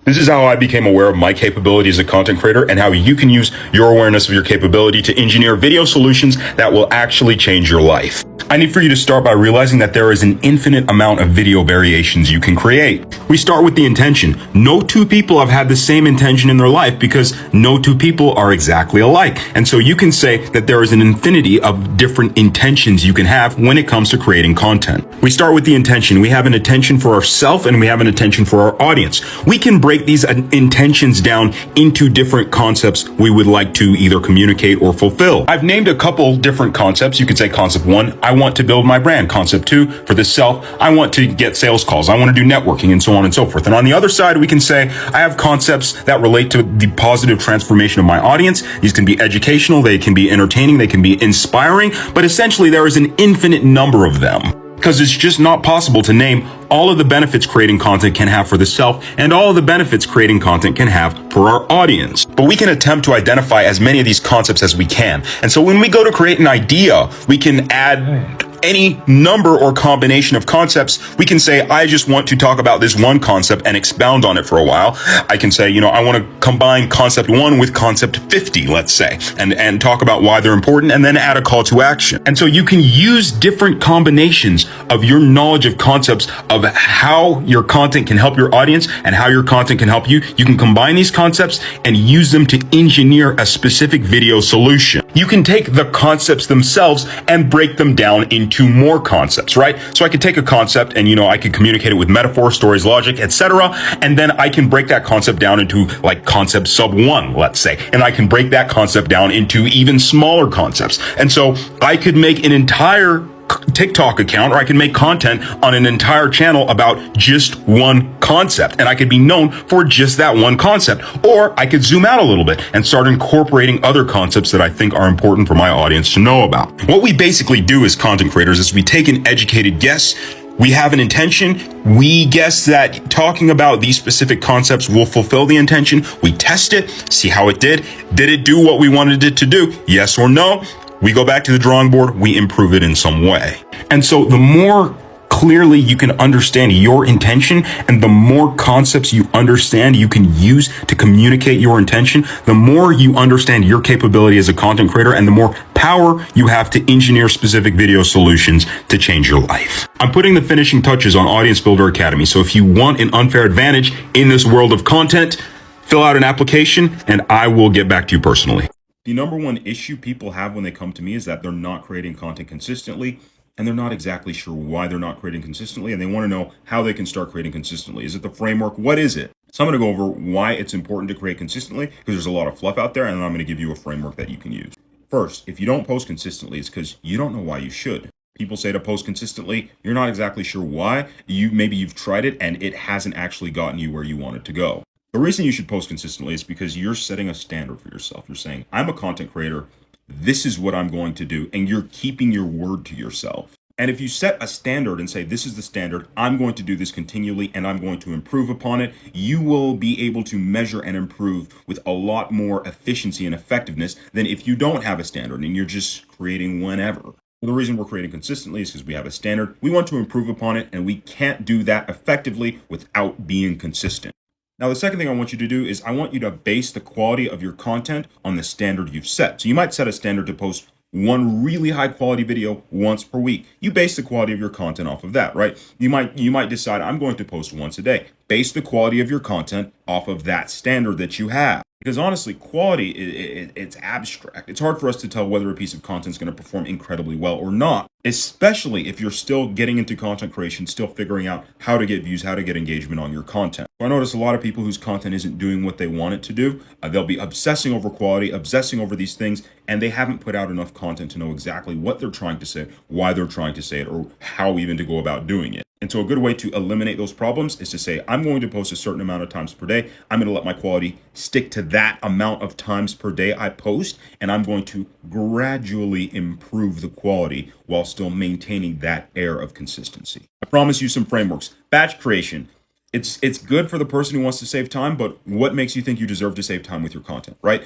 This is how I became aware of my capability as a content creator and how you can use your awareness of your capability to engineer video solutions that will actually change your life. I need for you to start by realizing that there is an infinite amount of video variations you can create. We start with the intention. No two people have had the same intention in their life because no two people are exactly alike. And so you can say that there is an infinity of different intentions you can have when it comes to creating content. We start with the intention. We have an intention for ourselves and we have an intention for our audience. We can break these intentions down into different concepts we would like to either communicate or fulfill. I've named a couple different concepts. You could say concept 1, I want to build my brand. Concept 2, for the self, I want to get sales calls. I want to do networking and so on and so forth. And on the other side, we can say I have concepts that relate to the positive transformation of my audience. These can be educational, they can be entertaining, they can be inspiring, but essentially there is an infinite number of them, because it's just not possible to name all of the benefits creating content can have for the self and all of the benefits creating content can have for our audience. But we can attempt to identify as many of these concepts as we can. And so when we go to create an idea, we can add any number or combination of concepts. We can say, I just want to talk about this one concept and expound on it for a while. I can say, I want to combine concept 1 with concept 50, let's say, and talk about why they're important and then add a call to action. And so you can use different combinations of your knowledge of concepts of how your content can help your audience and how your content can help you. You can combine these concepts and use them to engineer a specific video solution. You can take the concepts themselves and break them down into more concepts, right? So I could take a concept and, I could communicate it with metaphor, stories, logic, etc. And then I can break that concept down into like concept sub 1, let's say. And I can break that concept down into even smaller concepts. And so I could make an entire TikTok account, or I can make content on an entire channel about just one concept, and I could be known for just that one concept. Or I could zoom out a little bit and start incorporating other concepts that I think are important for my audience to know about. What we basically do as content creators is we take an educated guess. We have an intention. We guess that talking about these specific concepts will fulfill the intention. We test it, see how it did. Did it do what we wanted it to do? Yes or no? We go back to the drawing board, we improve it in some way. And so the more clearly you can understand your intention and the more concepts you understand you can use to communicate your intention, the more you understand your capability as a content creator and the more power you have to engineer specific video solutions to change your life. I'm putting the finishing touches on Audience Builder Academy. So if you want an unfair advantage in this world of content, fill out an application and I will get back to you personally. The number one issue people have when they come to me is that they're not creating content consistently and they're not exactly sure why they're not creating consistently, and they want to know how they can start creating consistently. Is it the framework? What is it? So I'm going to go over why it's important to create consistently, because there's a lot of fluff out there, and I'm going to give you a framework that you can use. First, if you don't post consistently, it's because you don't know why you should. People say to post consistently, you're not exactly sure why. Maybe you've tried it and it hasn't actually gotten you where you want it to go. The reason you should post consistently is because you're setting a standard for yourself. You're saying, I'm a content creator. This is what I'm going to do. And you're keeping your word to yourself. And if you set a standard and say, this is the standard, I'm going to do this continually and I'm going to improve upon it, you will be able to measure and improve with a lot more efficiency and effectiveness than if you don't have a standard and you're just creating whenever. Well, the reason we're creating consistently is because we have a standard. We want to improve upon it, and we can't do that effectively without being consistent. Now, the second thing I want you to do is I want you to base the quality of your content on the standard you've set. So you might set a standard to post one really high quality video once per week. You base the quality of your content off of that, right? You might decide I'm going to post once a day. Base the quality of your content off of that standard that you have. Because honestly, quality, it's abstract. It's hard for us to tell whether a piece of content is going to perform incredibly well or not, especially if you're still getting into content creation, still figuring out how to get views, how to get engagement on your content. I notice a lot of people whose content isn't doing what they want it to do. They'll be obsessing over quality, obsessing over these things, and they haven't put out enough content to know exactly what they're trying to say, why they're trying to say it, or how even to go about doing it. And so a good way to eliminate those problems is to say, I'm going to post a certain amount of times per day. I'm going to let my quality stick to that amount of times per day I post, and I'm going to gradually improve the quality while still maintaining that air of consistency. I promise you some frameworks. Batch creation. It's good for the person who wants to save time, but what makes you think you deserve to save time with your content, right?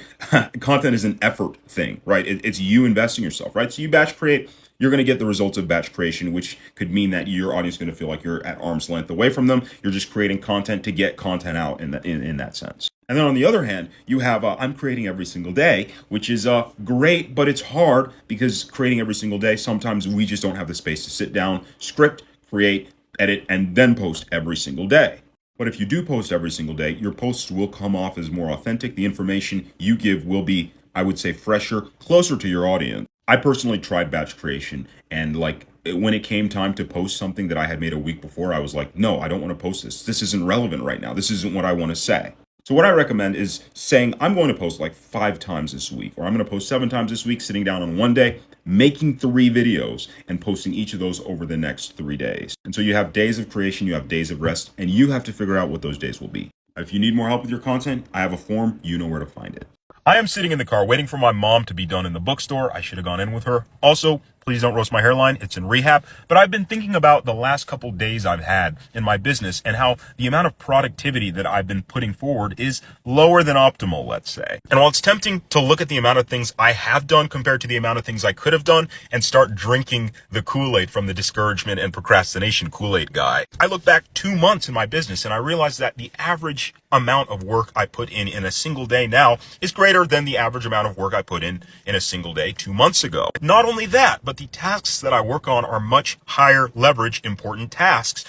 Content is an effort thing, right? It's you investing yourself, right? So you batch create, you're going to get the results of batch creation, which could mean that your audience is going to feel like you're at arm's length away from them. You're just creating content to get content out in that sense. And then on the other hand, you have I'm creating every single day, which is great, but it's hard because creating every single day, sometimes we just don't have the space to sit down, script, create, edit, and then post every single day. But if you do post every single day, your posts will come off as more authentic. The information you give will be, I would say, fresher, closer to your audience. I personally tried batch creation, and like when it came time to post something that I had made a week before, I was like, no, I don't want to post this. This isn't relevant right now. This isn't what I want to say. So what I recommend is saying, I'm going to post like 5 times this week, or I'm going to post 7 times this week, sitting down on one day, making 3 videos and posting each of those over the next 3 days. And so you have days of creation, you have days of rest, and you have to figure out what those days will be. If you need more help with your content, I have a form, you know where to find it. I am sitting in the car waiting for my mom to be done in the bookstore. I should have gone in with her. Also, please don't roast my hairline. It's in rehab. But I've been thinking about the last couple days I've had in my business and how the amount of productivity that I've been putting forward is lower than optimal, let's say. And while it's tempting to look at the amount of things I have done compared to the amount of things I could have done and start drinking the Kool-Aid from the discouragement and procrastination Kool-Aid guy, I look back 2 months in my business and I realize that the average amount of work I put in a single day now is greater than the average amount of work I put in a single day 2 months ago. Not only that, but the tasks that I work on are much higher leverage, important tasks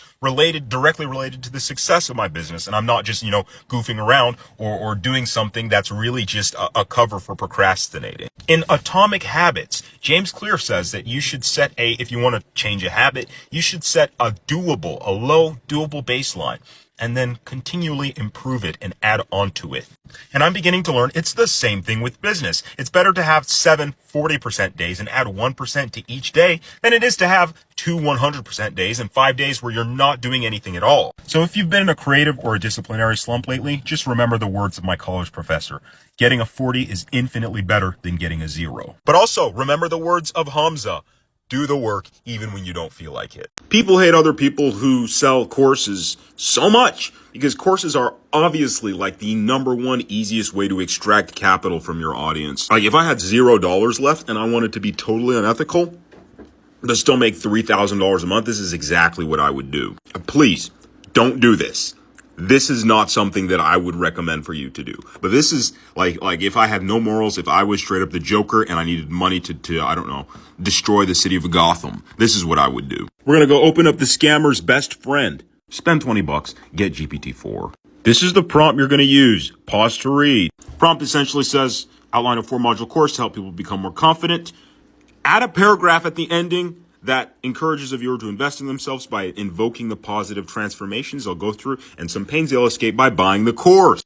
directly related to the success of my business. And I'm not just, goofing around or doing something that's really just a cover for procrastinating. In Atomic Habits, James Clear says that you should set if you want to change a habit, you should set a low doable baseline, and then continually improve it and add on to it. And I'm beginning to learn it's the same thing with business. It's better to have 7 40% days and add 1% to each day than it is to have 2 100% days and 5 days where you're not doing anything at all. So if you've been in a creative or a disciplinary slump lately, just remember the words of my college professor. Getting a 40 is infinitely better than getting a 0. But also remember the words of Hamza. Do the work even when you don't feel like it. People hate other people who sell courses so much because courses are obviously like the number one easiest way to extract capital from your audience. Like if I had $0 left and I wanted to be totally unethical, but still make $3,000 a month, this is exactly what I would do. Please don't do this. This is not something that I would recommend for you to do. But this is like if I had no morals, if I was straight up the Joker and I needed money to I don't know, destroy the city of Gotham, this is what I would do. We're going to go open up the scammer's best friend. Spend $20, get GPT-4. This is the prompt you're going to use. Pause to read. Prompt essentially says, outline a 4-module course to help people become more confident. Add a paragraph at the ending that encourages a viewer to invest in themselves by invoking the positive transformations they'll go through and some pains they'll escape by buying the course.